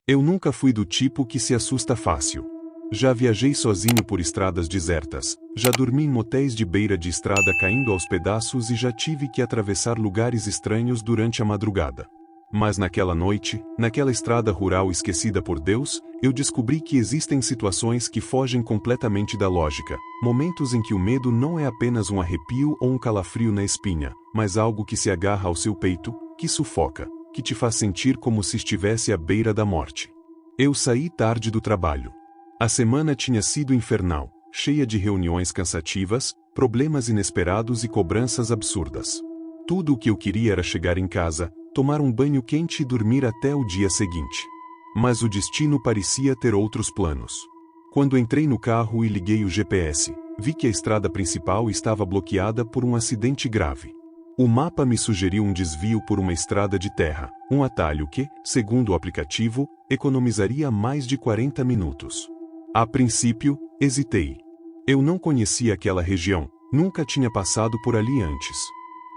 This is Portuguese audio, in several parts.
Eu nunca fui do tipo que se assusta fácil. Já viajei sozinho por estradas desertas, já dormi em motéis de beira de estrada caindo aos pedaços e já tive que atravessar lugares estranhos durante a madrugada. Mas naquela noite, naquela estrada rural esquecida por Deus, eu descobri que existem situações que fogem completamente da lógica, momentos em que o medo não é apenas um arrepio ou um calafrio na espinha, mas algo que se agarra ao seu peito, que sufoca, que te faz sentir como se estivesse à beira da morte. Eu saí tarde do trabalho. A semana tinha sido infernal, cheia de reuniões cansativas, problemas inesperados e cobranças absurdas. Tudo o que eu queria era chegar em casa, tomar um banho quente e dormir até o dia seguinte. Mas o destino parecia ter outros planos. Quando entrei no carro e liguei o GPS, vi que a estrada principal estava bloqueada por um acidente grave. O mapa me sugeriu um desvio por uma estrada de terra, um atalho que, segundo o aplicativo, economizaria mais de 40 minutos. A princípio, hesitei. Eu não conhecia aquela região, nunca tinha passado por ali antes.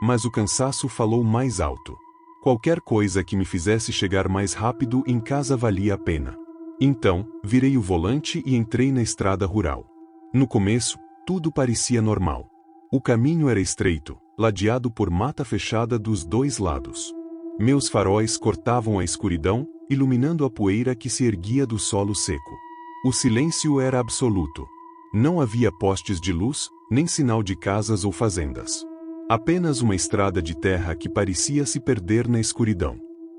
Mas o cansaço falou mais alto. Qualquer coisa que me fizesse chegar mais rápido em casa valia a pena. Então, virei o volante e entrei na estrada rural. No começo, tudo parecia normal. O caminho era estreito, ladeado por mata fechada dos dois lados. Meus faróis cortavam a escuridão, iluminando a poeira que se erguia do solo seco. O silêncio era absoluto. Não havia postes de luz, nem sinal de casas ou fazendas. Apenas uma estrada de terra que parecia se perder na escuridão.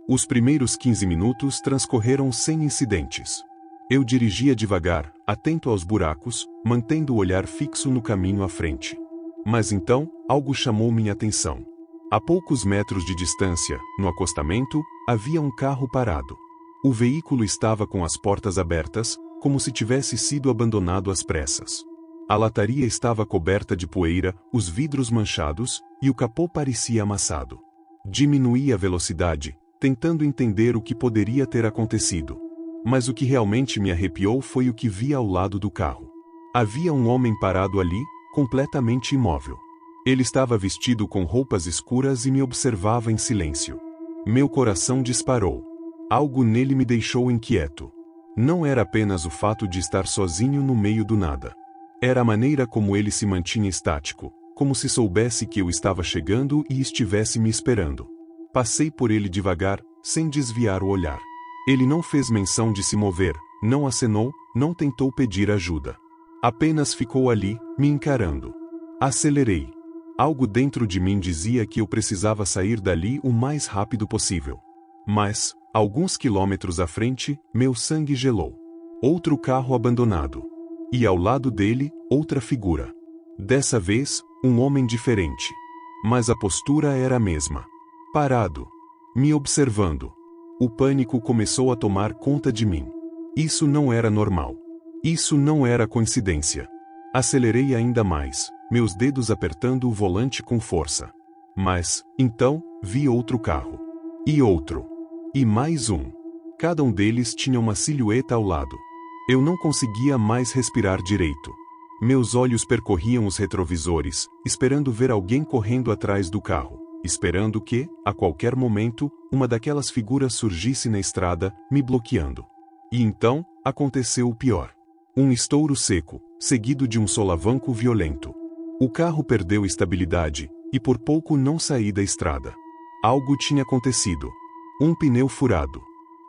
Os primeiros 15 minutos transcorreram sem incidentes. Eu dirigia devagar, atento aos buracos, mantendo o olhar fixo no caminho à frente. Mas então, algo chamou minha atenção. A poucos metros de distância, no acostamento, havia um carro parado. O veículo estava com as portas abertas, como se tivesse sido abandonado às pressas. A lataria estava coberta de poeira, os vidros manchados, e o capô parecia amassado. Diminuí a velocidade, tentando entender o que poderia ter acontecido. Mas o que realmente me arrepiou foi o que vi ao lado do carro. Havia um homem parado ali, completamente imóvel. Ele estava vestido com roupas escuras e me observava em silêncio. Meu coração disparou. Algo nele me deixou inquieto. Não era apenas o fato de estar sozinho no meio do nada. Era a maneira como ele se mantinha estático, como se soubesse que eu estava chegando e estivesse me esperando. Passei por ele devagar, sem desviar o olhar. Ele não fez menção de se mover, não acenou, não tentou pedir ajuda. Apenas ficou ali, me encarando. Acelerei. Algo dentro de mim dizia que eu precisava sair dali o mais rápido possível. Mas, alguns quilômetros à frente, meu sangue gelou. Outro carro abandonado. E ao lado dele, outra figura. Dessa vez, um homem diferente. Mas a postura era a mesma. Parado. Me observando. O pânico começou a tomar conta de mim. Isso não era normal. Isso não era coincidência. Acelerei ainda mais, meus dedos apertando o volante com força. Mas, então, vi outro carro. E outro. E mais um. Cada um deles tinha uma silhueta ao lado. Eu não conseguia mais respirar direito. Meus olhos percorriam os retrovisores, esperando ver alguém correndo atrás do carro, esperando que, a qualquer momento, uma daquelas figuras surgisse na estrada, me bloqueando. E então, aconteceu o pior. Um estouro seco, seguido de um solavanco violento. O carro perdeu estabilidade, e por pouco não saí da estrada. Algo tinha acontecido. Um pneu furado.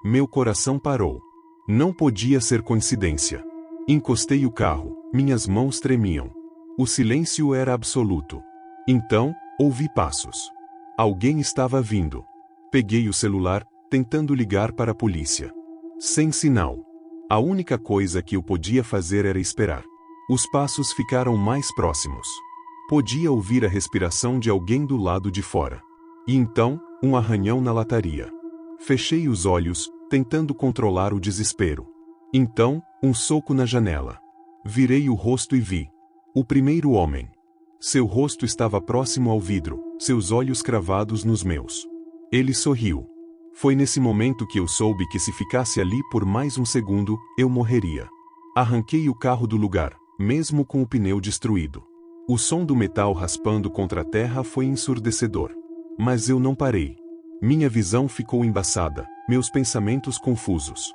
Meu coração parou. Não podia ser coincidência. Encostei o carro, minhas mãos tremiam. O silêncio era absoluto. Então, ouvi passos. Alguém estava vindo. Peguei o celular, tentando ligar para a polícia. Sem sinal. A única coisa que eu podia fazer era esperar. Os passos ficaram mais próximos. Podia ouvir a respiração de alguém do lado de fora. E então, um arranhão na lataria. Fechei os olhos, tentando controlar o desespero. Então, um soco na janela. Virei o rosto e vi. O primeiro homem. Seu rosto estava próximo ao vidro, seus olhos cravados nos meus. Ele sorriu. Foi nesse momento que eu soube que se ficasse ali por mais um segundo, eu morreria. Arranquei o carro do lugar, mesmo com o pneu destruído. O som do metal raspando contra a terra foi ensurdecedor. Mas eu não parei. Minha visão ficou embaçada, meus pensamentos confusos.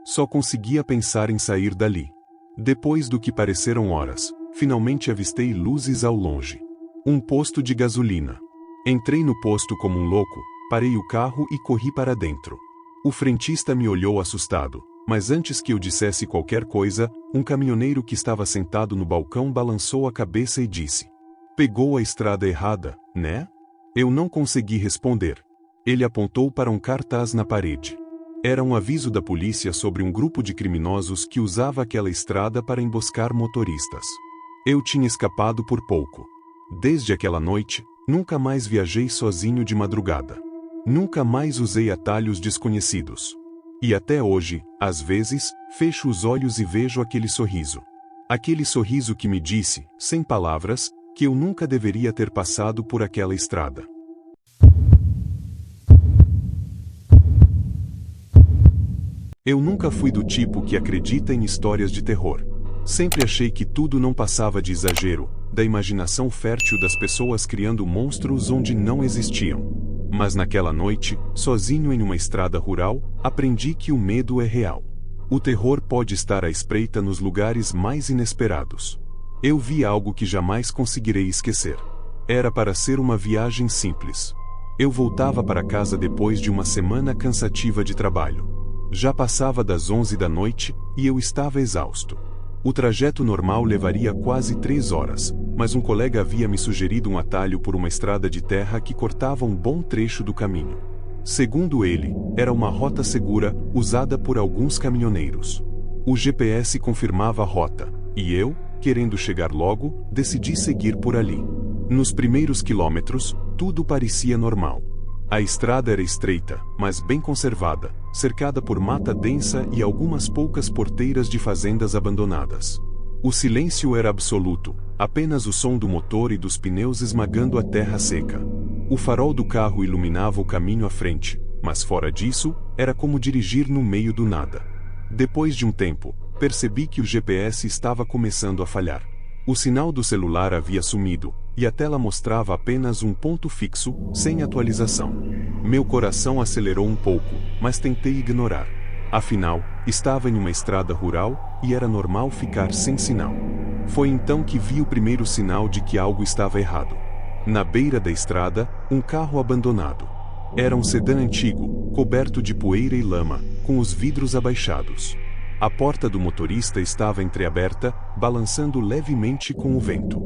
Só conseguia pensar em sair dali. Depois do que pareceram horas, finalmente avistei luzes ao longe. Um posto de gasolina. Entrei no posto como um louco, parei o carro e corri para dentro. O frentista me olhou assustado, mas antes que eu dissesse qualquer coisa, um caminhoneiro que estava sentado no balcão balançou a cabeça e disse: "Pegou a estrada errada, né?" Eu não consegui responder. Ele apontou para um cartaz na parede. Era um aviso da polícia sobre um grupo de criminosos que usava aquela estrada para emboscar motoristas. Eu tinha escapado por pouco. Desde aquela noite, nunca mais viajei sozinho de madrugada. Nunca mais usei atalhos desconhecidos. E até hoje, às vezes, fecho os olhos e vejo aquele sorriso. Aquele sorriso que me disse, sem palavras, que eu nunca deveria ter passado por aquela estrada. Eu nunca fui do tipo que acredita em histórias de terror. Sempre achei que tudo não passava de exagero, da imaginação fértil das pessoas criando monstros onde não existiam. Mas naquela noite, sozinho em uma estrada rural, aprendi que o medo é real. O terror pode estar à espreita nos lugares mais inesperados. Eu vi algo que jamais conseguirei esquecer. Era para ser uma viagem simples. Eu voltava para casa depois de uma semana cansativa de trabalho. Já passava das 11 da noite, e eu estava exausto. O trajeto normal levaria quase 3 horas, mas um colega havia me sugerido um atalho por uma estrada de terra que cortava um bom trecho do caminho. Segundo ele, era uma rota segura, usada por alguns caminhoneiros. O GPS confirmava a rota, e eu, querendo chegar logo, decidi seguir por ali. Nos primeiros quilômetros, tudo parecia normal. A estrada era estreita, mas bem conservada, cercada por mata densa e algumas poucas porteiras de fazendas abandonadas. O silêncio era absoluto, apenas o som do motor e dos pneus esmagando a terra seca. O farol do carro iluminava o caminho à frente, mas fora disso, era como dirigir no meio do nada. Depois de um tempo, percebi que o GPS estava começando a falhar. O sinal do celular havia sumido, e a tela mostrava apenas um ponto fixo, sem atualização. Meu coração acelerou um pouco, mas tentei ignorar. Afinal, estava em uma estrada rural, e era normal ficar sem sinal. Foi então que vi o primeiro sinal de que algo estava errado. Na beira da estrada, um carro abandonado. Era um sedã antigo, coberto de poeira e lama, com os vidros abaixados. A porta do motorista estava entreaberta, balançando levemente com o vento.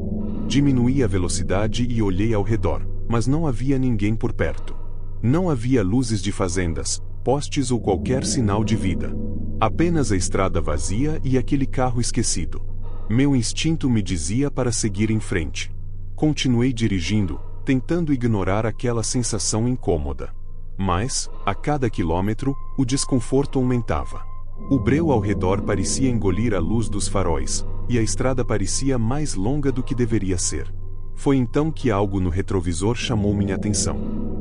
Diminuí a velocidade e olhei ao redor, mas não havia ninguém por perto. Não havia luzes de fazendas, postes ou qualquer sinal de vida. Apenas a estrada vazia e aquele carro esquecido. Meu instinto me dizia para seguir em frente. Continuei dirigindo, tentando ignorar aquela sensação incômoda. Mas, a cada quilômetro, o desconforto aumentava. O breu ao redor parecia engolir a luz dos faróis, e a estrada parecia mais longa do que deveria ser. Foi então que algo no retrovisor chamou minha atenção.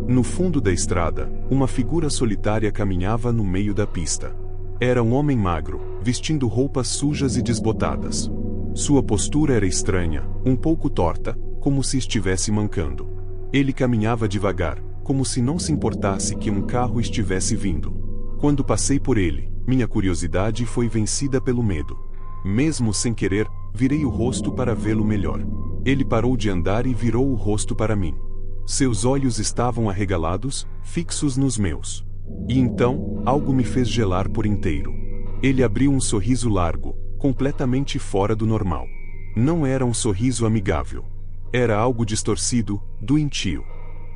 No fundo da estrada, uma figura solitária caminhava no meio da pista. Era um homem magro, vestindo roupas sujas e desbotadas. Sua postura era estranha, um pouco torta, como se estivesse mancando. Ele caminhava devagar, como se não se importasse que um carro estivesse vindo. Quando passei por ele, minha curiosidade foi vencida pelo medo. Mesmo sem querer, virei o rosto para vê-lo melhor. Ele parou de andar e virou o rosto para mim. Seus olhos estavam arregalados, fixos nos meus. E então, algo me fez gelar por inteiro. Ele abriu um sorriso largo, completamente fora do normal. Não era um sorriso amigável. Era algo distorcido, doentio.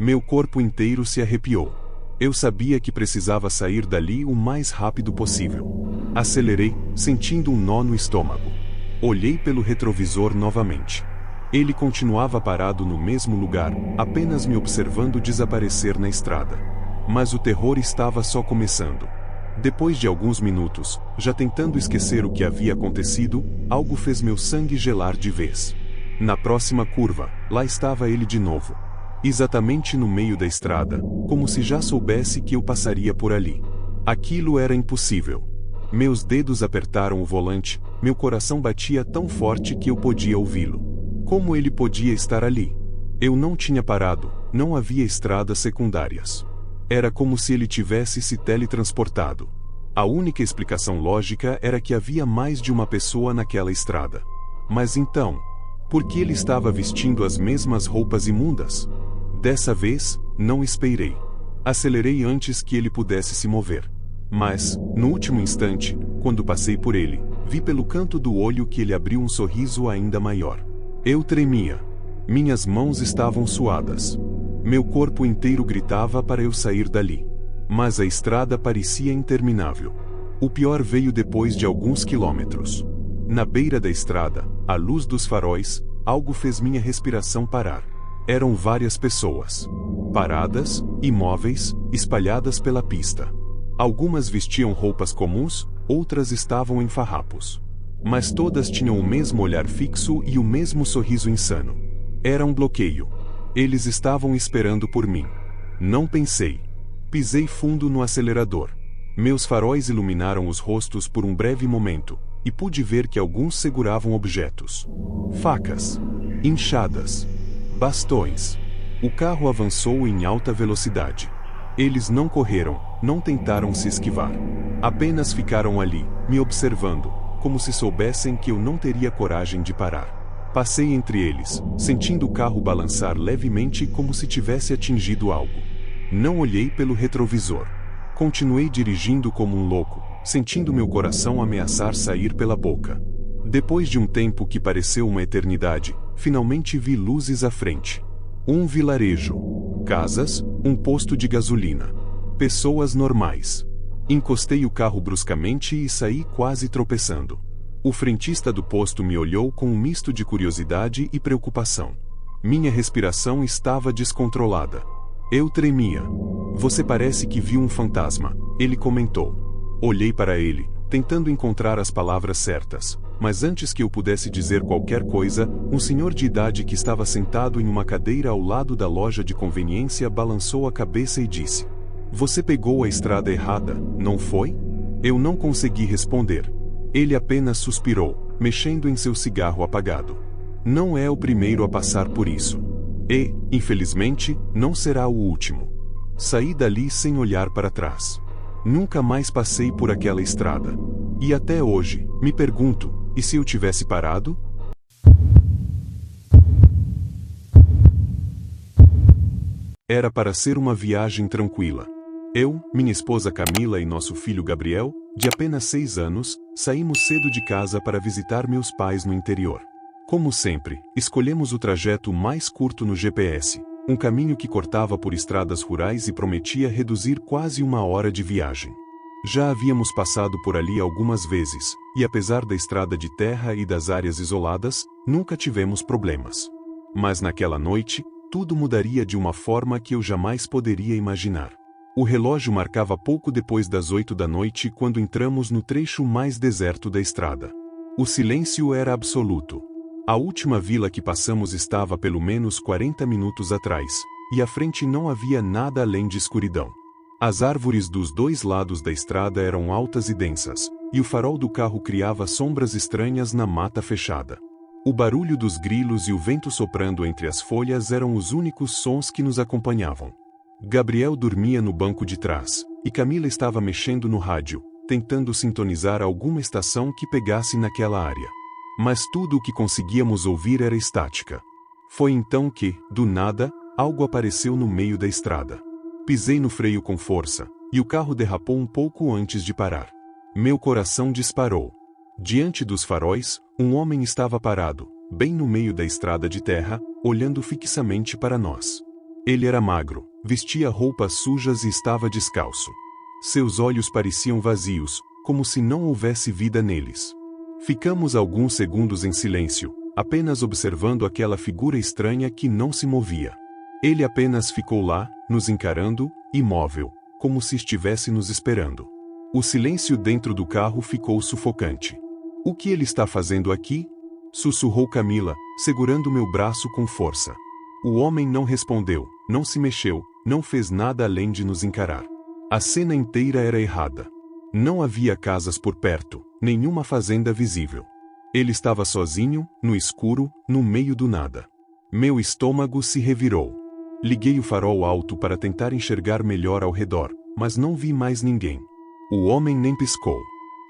Meu corpo inteiro se arrepiou. Eu sabia que precisava sair dali o mais rápido possível. Acelerei, sentindo um nó no estômago. Olhei pelo retrovisor novamente. Ele continuava parado no mesmo lugar, apenas me observando desaparecer na estrada. Mas o terror estava só começando. Depois de alguns minutos, já tentando esquecer o que havia acontecido, algo fez meu sangue gelar de vez. Na próxima curva, lá estava ele de novo. Exatamente no meio da estrada, como se já soubesse que eu passaria por ali. Aquilo era impossível. Meus dedos apertaram o volante, meu coração batia tão forte que eu podia ouvi-lo. Como ele podia estar ali? Eu não tinha parado, não havia estradas secundárias. Era como se ele tivesse se teletransportado. A única explicação lógica era que havia mais de uma pessoa naquela estrada. Mas então, por que ele estava vestindo as mesmas roupas imundas? Dessa vez, não esperei. Acelerei antes que ele pudesse se mover. Mas, no último instante, quando passei por ele, vi pelo canto do olho que ele abriu um sorriso ainda maior. Eu tremia. Minhas mãos estavam suadas. Meu corpo inteiro gritava para eu sair dali. Mas a estrada parecia interminável. O pior veio depois de alguns quilômetros. Na beira da estrada, à luz dos faróis, algo fez minha respiração parar. Eram várias pessoas. Paradas, imóveis, espalhadas pela pista. Algumas vestiam roupas comuns, outras estavam em farrapos. Mas todas tinham o mesmo olhar fixo e o mesmo sorriso insano. Era um bloqueio. Eles estavam esperando por mim. Não pensei. Pisei fundo no acelerador. Meus faróis iluminaram os rostos por um breve momento, e pude ver que alguns seguravam objetos. Facas. Enxadas. Bastões. O carro avançou em alta velocidade. Eles não correram, não tentaram se esquivar. Apenas ficaram ali, me observando, como se soubessem que eu não teria coragem de parar. Passei entre eles, sentindo o carro balançar levemente como se tivesse atingido algo. Não olhei pelo retrovisor. Continuei dirigindo como um louco, sentindo meu coração ameaçar sair pela boca. Depois de um tempo que pareceu uma eternidade, finalmente vi luzes à frente. Um vilarejo. Casas, um posto de gasolina. Pessoas normais. Encostei o carro bruscamente e saí quase tropeçando. O frentista do posto me olhou com um misto de curiosidade e preocupação. Minha respiração estava descontrolada. Eu tremia. Você parece que viu um fantasma, ele comentou. Olhei para ele, tentando encontrar as palavras certas, mas antes que eu pudesse dizer qualquer coisa, um senhor de idade que estava sentado em uma cadeira ao lado da loja de conveniência balançou a cabeça e disse: Você pegou a estrada errada, não foi? Eu não consegui responder. Ele apenas suspirou, mexendo em seu cigarro apagado. Não é o primeiro a passar por isso. E, infelizmente, não será o último. Saí dali sem olhar para trás. Nunca mais passei por aquela estrada. E até hoje, me pergunto, e se eu tivesse parado? Era para ser uma viagem tranquila. Eu, minha esposa Camila e nosso filho Gabriel, de apenas 6 anos, saímos cedo de casa para visitar meus pais no interior. Como sempre, escolhemos o trajeto mais curto no GPS, um caminho que cortava por estradas rurais e prometia reduzir quase 1 hora de viagem. Já havíamos passado por ali algumas vezes, e apesar da estrada de terra e das áreas isoladas, nunca tivemos problemas. Mas naquela noite, tudo mudaria de uma forma que eu jamais poderia imaginar. O relógio marcava pouco depois das 8 da noite quando entramos no trecho mais deserto da estrada. O silêncio era absoluto. A última vila que passamos estava pelo menos 40 minutos atrás, e à frente não havia nada além de escuridão. As árvores dos 2 lados da estrada eram altas e densas, e o farol do carro criava sombras estranhas na mata fechada. O barulho dos grilos e o vento soprando entre as folhas eram os únicos sons que nos acompanhavam. Gabriel dormia no banco de trás, e Camila estava mexendo no rádio, tentando sintonizar alguma estação que pegasse naquela área. Mas tudo o que conseguíamos ouvir era estática. Foi então que, do nada, algo apareceu no meio da estrada. Pisei no freio com força, e o carro derrapou um pouco antes de parar. Meu coração disparou. Diante dos faróis, um homem estava parado, bem no meio da estrada de terra, olhando fixamente para nós. Ele era magro, vestia roupas sujas e estava descalço. Seus olhos pareciam vazios, como se não houvesse vida neles. Ficamos alguns segundos em silêncio, apenas observando aquela figura estranha que não se movia. Ele apenas ficou lá, nos encarando, imóvel, como se estivesse nos esperando. O silêncio dentro do carro ficou sufocante. O que ele está fazendo aqui? Sussurrou Camila, segurando meu braço com força. O homem não respondeu, não se mexeu, não fez nada além de nos encarar. A cena inteira era errada. Não havia casas por perto, nenhuma fazenda visível. Ele estava sozinho, no escuro, no meio do nada. Meu estômago se revirou. Liguei o farol alto para tentar enxergar melhor ao redor, mas não vi mais ninguém. O homem nem piscou.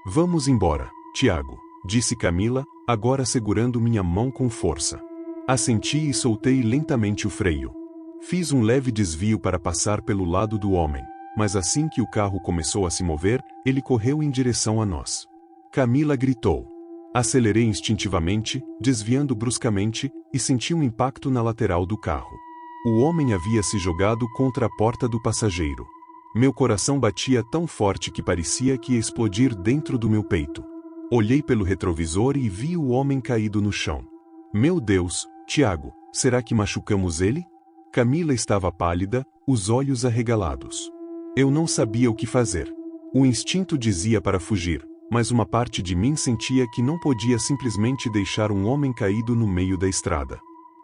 Vamos embora, Tiago, disse Camila, agora segurando minha mão com força. Assenti e soltei lentamente o freio. Fiz um leve desvio para passar pelo lado do homem, mas assim que o carro começou a se mover, ele correu em direção a nós. Camila gritou. Acelerei instintivamente, desviando bruscamente, e senti um impacto na lateral do carro. O homem havia se jogado contra a porta do passageiro. Meu coração batia tão forte que parecia que ia explodir dentro do meu peito. Olhei pelo retrovisor e vi o homem caído no chão. Meu Deus, Tiago, será que machucamos ele? Camila estava pálida, os olhos arregalados. Eu não sabia o que fazer. O instinto dizia para fugir, mas uma parte de mim sentia que não podia simplesmente deixar um homem caído no meio da estrada.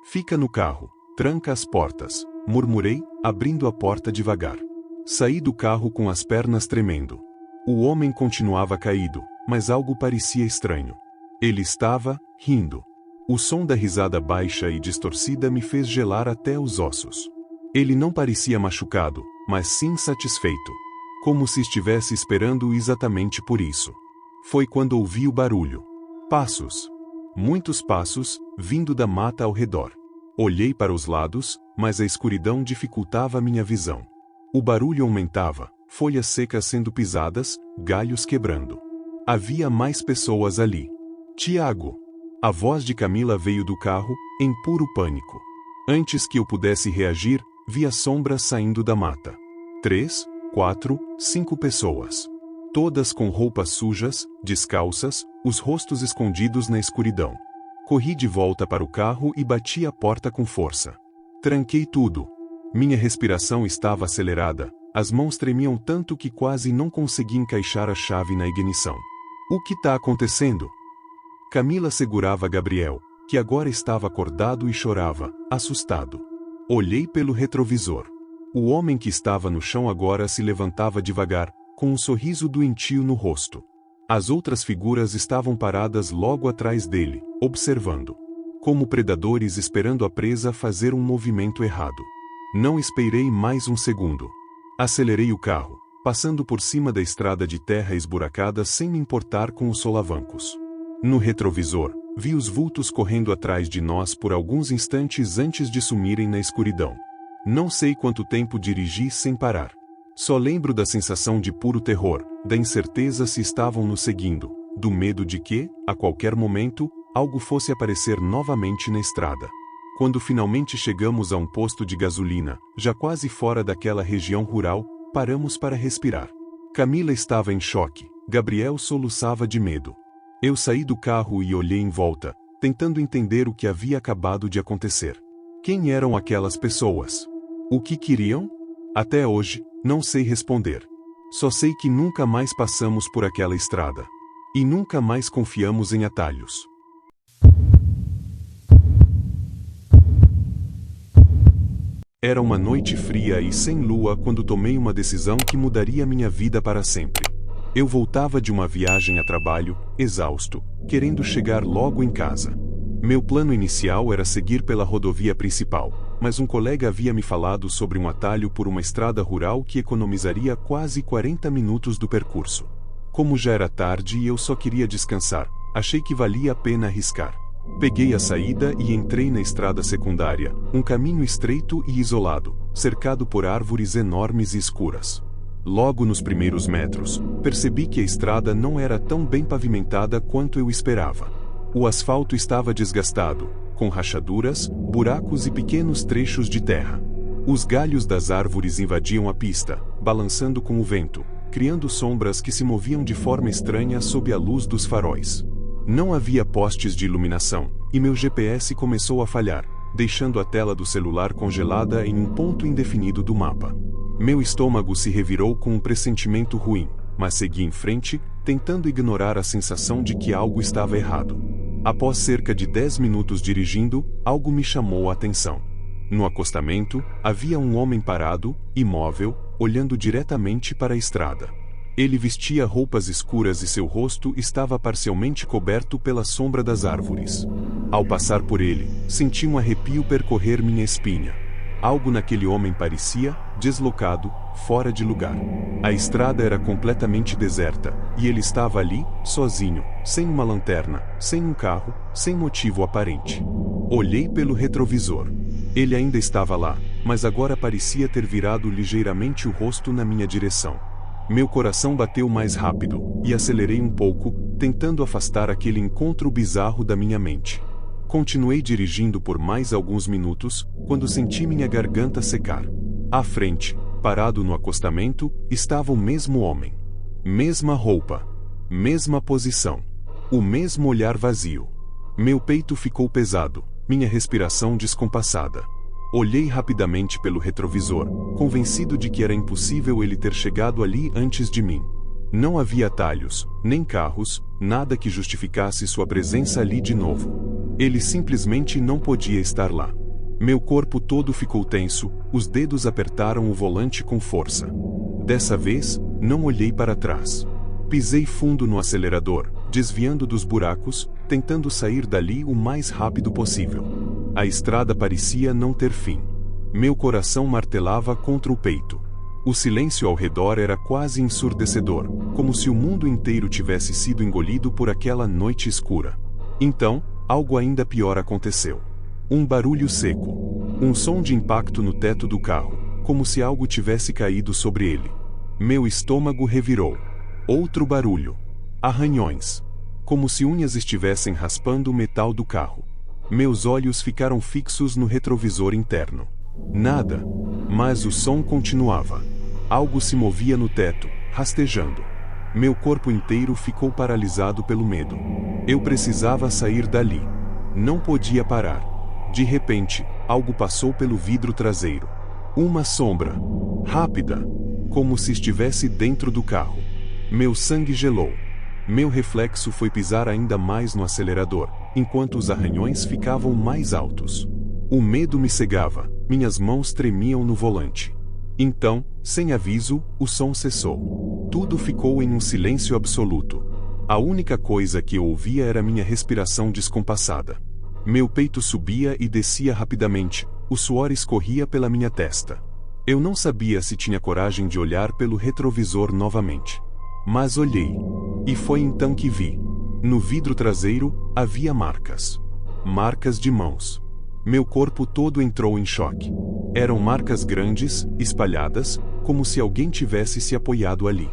Fica no carro, tranca as portas, murmurei, abrindo a porta devagar. Saí do carro com as pernas tremendo. O homem continuava caído, mas algo parecia estranho. Ele estava rindo. O som da risada baixa e distorcida me fez gelar até os ossos. Ele não parecia machucado, mas sim satisfeito. Como se estivesse esperando exatamente por isso. Foi quando ouvi o barulho. Passos. Muitos passos, vindo da mata ao redor. Olhei para os lados, mas a escuridão dificultava minha visão. O barulho aumentava, folhas secas sendo pisadas, galhos quebrando. Havia mais pessoas ali. Tiago! A voz de Camila veio do carro, em puro pânico. Antes que eu pudesse reagir, vi as sombras saindo da mata. 3, 4, 5 pessoas. Todas com roupas sujas, descalças, os rostos escondidos na escuridão. Corri de volta para o carro e bati a porta com força. Tranquei tudo. Minha respiração estava acelerada, as mãos tremiam tanto que quase não consegui encaixar a chave na ignição. O que está acontecendo? Camila segurava Gabriel, que agora estava acordado e chorava, assustado. Olhei pelo retrovisor. O homem que estava no chão agora se levantava devagar, com um sorriso doentio no rosto. As outras figuras estavam paradas logo atrás dele, observando. Como predadores esperando a presa fazer um movimento errado. Não esperei mais um segundo. Acelerei o carro, passando por cima da estrada de terra esburacada sem me importar com os solavancos. No retrovisor, vi os vultos correndo atrás de nós por alguns instantes antes de sumirem na escuridão. Não sei quanto tempo dirigi sem parar. Só lembro da sensação de puro terror, da incerteza se estavam nos seguindo, do medo de que, a qualquer momento, algo fosse aparecer novamente na estrada. Quando finalmente chegamos a um posto de gasolina, já quase fora daquela região rural, paramos para respirar. Camila estava em choque, Gabriel soluçava de medo. Eu saí do carro e olhei em volta, tentando entender o que havia acabado de acontecer. Quem eram aquelas pessoas? O que queriam? Até hoje, não sei responder. Só sei que nunca mais passamos por aquela estrada. E nunca mais confiamos em atalhos. Era uma noite fria e sem lua quando tomei uma decisão que mudaria minha vida para sempre. Eu voltava de uma viagem a trabalho, exausto, querendo chegar logo em casa. Meu plano inicial era seguir pela rodovia principal, mas um colega havia me falado sobre um atalho por uma estrada rural que economizaria quase 40 minutos do percurso. Como já era tarde e eu só queria descansar, achei que valia a pena arriscar. Peguei a saída e entrei na estrada secundária, um caminho estreito e isolado, cercado por árvores enormes e escuras. Logo nos primeiros metros, percebi que a estrada não era tão bem pavimentada quanto eu esperava. O asfalto estava desgastado, com rachaduras, buracos e pequenos trechos de terra. Os galhos das árvores invadiam a pista, balançando com o vento, criando sombras que se moviam de forma estranha sob a luz dos faróis. Não havia postes de iluminação, e meu GPS começou a falhar, deixando a tela do celular congelada em um ponto indefinido do mapa. Meu estômago se revirou com um pressentimento ruim, mas segui em frente, tentando ignorar a sensação de que algo estava errado. Após cerca de 10 minutos dirigindo, algo me chamou a atenção. No acostamento, havia um homem parado, imóvel, olhando diretamente para a estrada. Ele vestia roupas escuras e seu rosto estava parcialmente coberto pela sombra das árvores. Ao passar por ele, senti um arrepio percorrer minha espinha. Algo naquele homem parecia deslocado, fora de lugar. A estrada era completamente deserta, e ele estava ali, sozinho, sem uma lanterna, sem um carro, sem motivo aparente. Olhei pelo retrovisor. Ele ainda estava lá, mas agora parecia ter virado ligeiramente o rosto na minha direção. Meu coração bateu mais rápido, e acelerei um pouco, tentando afastar aquele encontro bizarro da minha mente. Continuei dirigindo por mais alguns minutos, quando senti minha garganta secar. À frente, parado no acostamento, estava o mesmo homem. Mesma roupa. Mesma posição. O mesmo olhar vazio. Meu peito ficou pesado, minha respiração descompassada. Olhei rapidamente pelo retrovisor, convencido de que era impossível ele ter chegado ali antes de mim. Não havia atalhos, nem carros, nada que justificasse sua presença ali de novo. Ele simplesmente não podia estar lá. Meu corpo todo ficou tenso, os dedos apertaram o volante com força. Dessa vez, não olhei para trás. Pisei fundo no acelerador, desviando dos buracos, tentando sair dali o mais rápido possível. A estrada parecia não ter fim. Meu coração martelava contra o peito. O silêncio ao redor era quase ensurdecedor, como se o mundo inteiro tivesse sido engolido por aquela noite escura. Então, algo ainda pior aconteceu. Um barulho seco. Um som de impacto no teto do carro, como se algo tivesse caído sobre ele. Meu estômago revirou. Outro barulho. Arranhões. Como se unhas estivessem raspando o metal do carro. Meus olhos ficaram fixos no retrovisor interno. Nada. Mas o som continuava. Algo se movia no teto, rastejando. Meu corpo inteiro ficou paralisado pelo medo. Eu precisava sair dali. Não podia parar. De repente, algo passou pelo vidro traseiro. Uma sombra. Rápida. Como se estivesse dentro do carro. Meu sangue gelou. Meu reflexo foi pisar ainda mais no acelerador, enquanto os arranhões ficavam mais altos. O medo me cegava, minhas mãos tremiam no volante. Então, sem aviso, o som cessou. Tudo ficou em um silêncio absoluto. A única coisa que eu ouvia era minha respiração descompassada. Meu peito subia e descia rapidamente, o suor escorria pela minha testa. Eu não sabia se tinha coragem de olhar pelo retrovisor novamente. Mas olhei. E foi então que vi. No vidro traseiro, havia marcas. Marcas de mãos. Meu corpo todo entrou em choque. Eram marcas grandes, espalhadas, como se alguém tivesse se apoiado ali.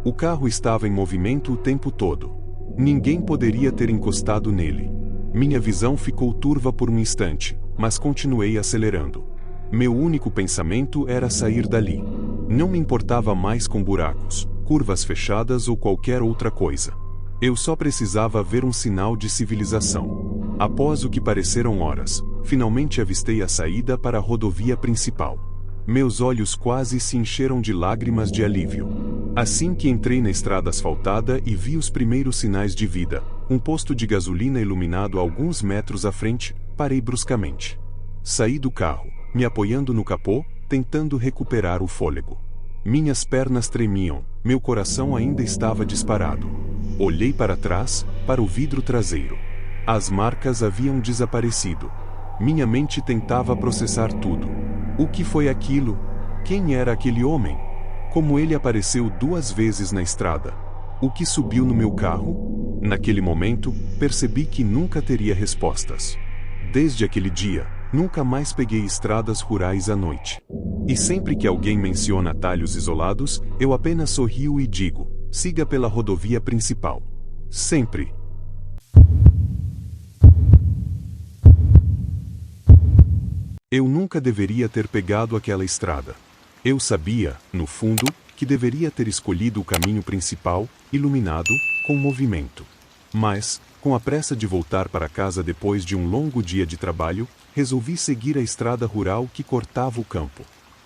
O carro estava em movimento o tempo todo. Ninguém poderia ter encostado nele. Minha visão ficou turva por um instante, mas continuei acelerando. Meu único pensamento era sair dali. Não me importava mais com buracos, curvas fechadas ou qualquer outra coisa. Eu só precisava ver um sinal de civilização. Após o que pareceram horas, finalmente avistei a saída para a rodovia principal. Meus olhos quase se encheram de lágrimas de alívio. Assim que entrei na estrada asfaltada e vi os primeiros sinais de vida, um posto de gasolina iluminado a alguns metros à frente, parei bruscamente. Saí do carro, me apoiando no capô, tentando recuperar o fôlego. Minhas pernas tremiam, meu coração ainda estava disparado. Olhei para trás, para o vidro traseiro. As marcas haviam desaparecido. Minha mente tentava processar tudo. O que foi aquilo? Quem era aquele homem? Como ele apareceu 2 vezes na estrada? O que subiu no meu carro? Naquele momento, percebi que nunca teria respostas. Desde aquele dia, nunca mais peguei estradas rurais à noite. E sempre que alguém menciona atalhos isolados, eu apenas sorrio e digo: siga pela rodovia principal. Sempre. Eu nunca deveria ter pegado aquela estrada. Eu sabia, no fundo, que deveria ter escolhido o caminho principal, iluminado, com movimento. Mas, com a pressa de voltar para casa depois de um longo dia de trabalho, resolvi seguir a estrada rural que cortava o campo.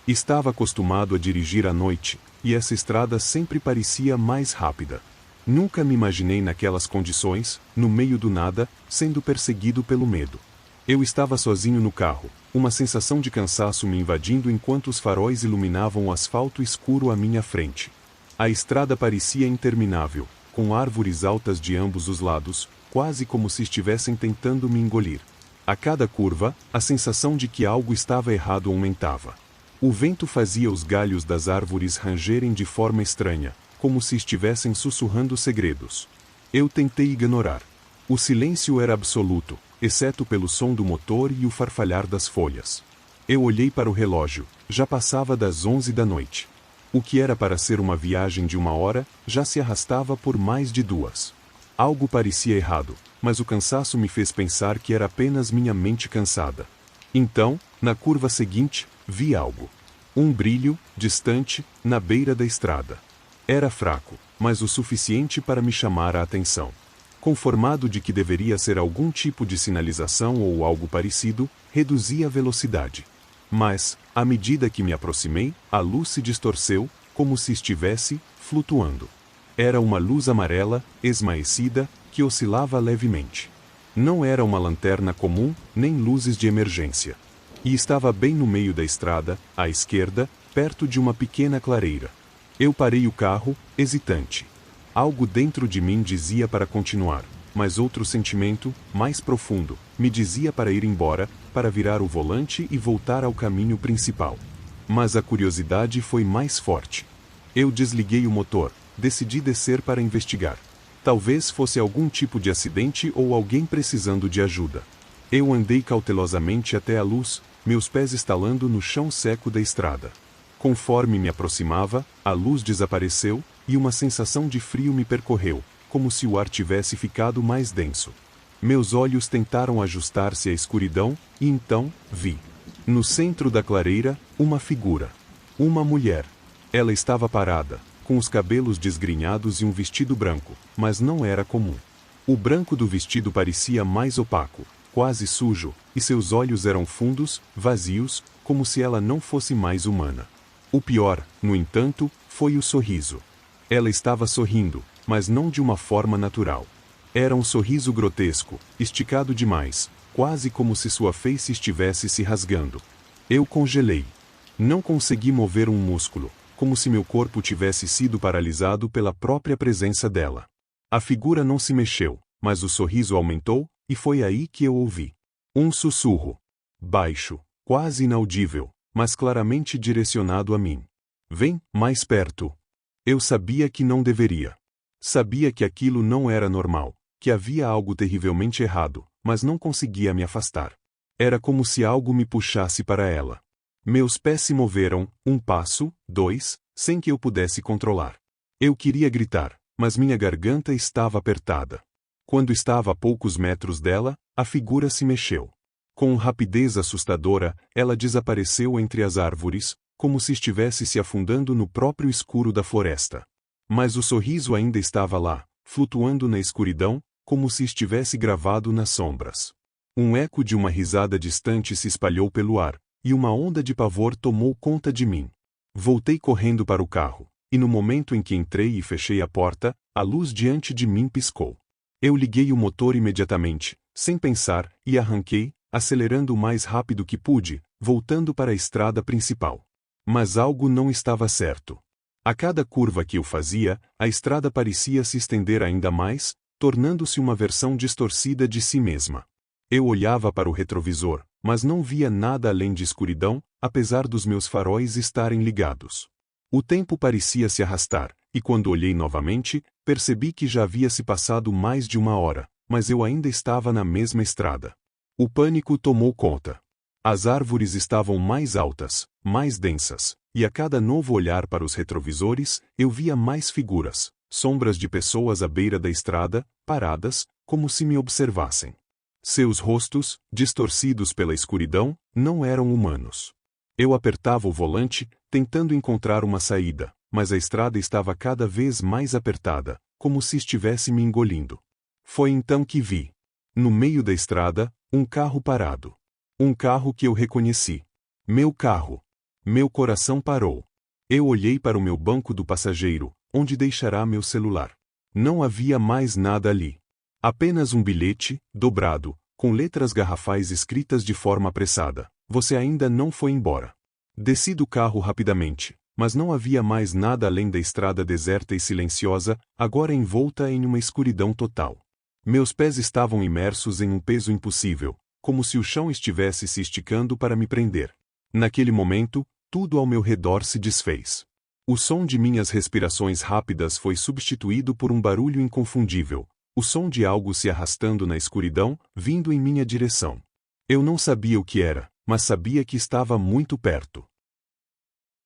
Estava acostumado a dirigir à noite, e essa estrada sempre parecia mais rápida. Nunca me imaginei naquelas condições, no meio do nada, sendo perseguido pelo medo. Eu estava sozinho no carro, uma sensação de cansaço me invadindo enquanto os faróis iluminavam o asfalto escuro à minha frente. A estrada parecia interminável, com árvores altas de ambos os lados, quase como se estivessem tentando me engolir. A cada curva, a sensação de que algo estava errado aumentava. O vento fazia os galhos das árvores rangerem de forma estranha, como se estivessem sussurrando segredos. Eu tentei ignorar. O silêncio era absoluto, exceto pelo som do motor e o farfalhar das folhas. Eu olhei para o relógio, já passava das 11 da noite. O que era para ser uma viagem de 1 hora, já se arrastava por mais de 2. Algo parecia errado, mas o cansaço me fez pensar que era apenas minha mente cansada. Então, na curva seguinte, vi algo. Um brilho, distante, na beira da estrada. Era fraco, mas o suficiente para me chamar a atenção. Conformado de que deveria ser algum tipo de sinalização ou algo parecido, reduzi a velocidade. Mas, à medida que me aproximei, a luz se distorceu, como se estivesse flutuando. Era uma luz amarela, esmaecida, que oscilava levemente. Não era uma lanterna comum, nem luzes de emergência. E estava bem no meio da estrada, à esquerda, perto de uma pequena clareira. Eu parei o carro, hesitante. Algo dentro de mim dizia para continuar, mas outro sentimento, mais profundo, me dizia para ir embora, para virar o volante e voltar ao caminho principal. Mas a curiosidade foi mais forte. Eu desliguei o motor, decidi descer para investigar. Talvez fosse algum tipo de acidente ou alguém precisando de ajuda. Eu andei cautelosamente até a luz, meus pés estalando no chão seco da estrada. Conforme me aproximava, a luz desapareceu, e uma sensação de frio me percorreu, como se o ar tivesse ficado mais denso. Meus olhos tentaram ajustar-se à escuridão, e então, vi. No centro da clareira, uma figura. Uma mulher. Ela estava parada, com os cabelos desgrenhados e um vestido branco, mas não era comum. O branco do vestido parecia mais opaco, quase sujo, e seus olhos eram fundos, vazios, como se ela não fosse mais humana. O pior, no entanto, foi o sorriso. Ela estava sorrindo, mas não de uma forma natural. Era um sorriso grotesco, esticado demais, quase como se sua face estivesse se rasgando. Eu congelei. Não consegui mover um músculo, como se meu corpo tivesse sido paralisado pela própria presença dela. A figura não se mexeu, mas o sorriso aumentou, e foi aí que eu ouvi. Um sussurro. Baixo, quase inaudível, mas claramente direcionado a mim. Vem, mais perto. Eu sabia que não deveria. Sabia que aquilo não era normal, que havia algo terrivelmente errado, mas não conseguia me afastar. Era como se algo me puxasse para ela. Meus pés se moveram, 1 passo, 2, sem que eu pudesse controlar. Eu queria gritar, mas minha garganta estava apertada. Quando estava a poucos metros dela, a figura se mexeu. Com rapidez assustadora, ela desapareceu entre as árvores, como se estivesse se afundando no próprio escuro da floresta. Mas o sorriso ainda estava lá, flutuando na escuridão, como se estivesse gravado nas sombras. Um eco de uma risada distante se espalhou pelo ar, e uma onda de pavor tomou conta de mim. Voltei correndo para o carro, e no momento em que entrei e fechei a porta, a luz diante de mim piscou. Eu liguei o motor imediatamente, sem pensar, e arranquei, acelerando o mais rápido que pude, voltando para a estrada principal. Mas algo não estava certo. A cada curva que eu fazia, a estrada parecia se estender ainda mais, tornando-se uma versão distorcida de si mesma. Eu olhava para o retrovisor, mas não via nada além de escuridão, apesar dos meus faróis estarem ligados. O tempo parecia se arrastar, e quando olhei novamente, percebi que já havia se passado mais de 1 hora, mas eu ainda estava na mesma estrada. O pânico tomou conta. As árvores estavam mais altas, mais densas, e a cada novo olhar para os retrovisores, eu via mais figuras, sombras de pessoas à beira da estrada, paradas, como se me observassem. Seus rostos, distorcidos pela escuridão, não eram humanos. Eu apertava o volante, tentando encontrar uma saída, mas a estrada estava cada vez mais apertada, como se estivesse me engolindo. Foi então que vi. No meio da estrada, um carro parado. Um carro que eu reconheci. Meu carro. Meu coração parou. Eu olhei para o meu banco do passageiro, onde deixará meu celular. Não havia mais nada ali. Apenas um bilhete, dobrado, com letras garrafais escritas de forma apressada. Você ainda não foi embora. Desci do carro rapidamente, mas não havia mais nada além da estrada deserta e silenciosa, agora envolta em uma escuridão total. Meus pés estavam imersos em um peso impossível, como se o chão estivesse se esticando para me prender. Naquele momento, tudo ao meu redor se desfez. O som de minhas respirações rápidas foi substituído por um barulho inconfundível, o som de algo se arrastando na escuridão, vindo em minha direção. Eu não sabia o que era, mas sabia que estava muito perto.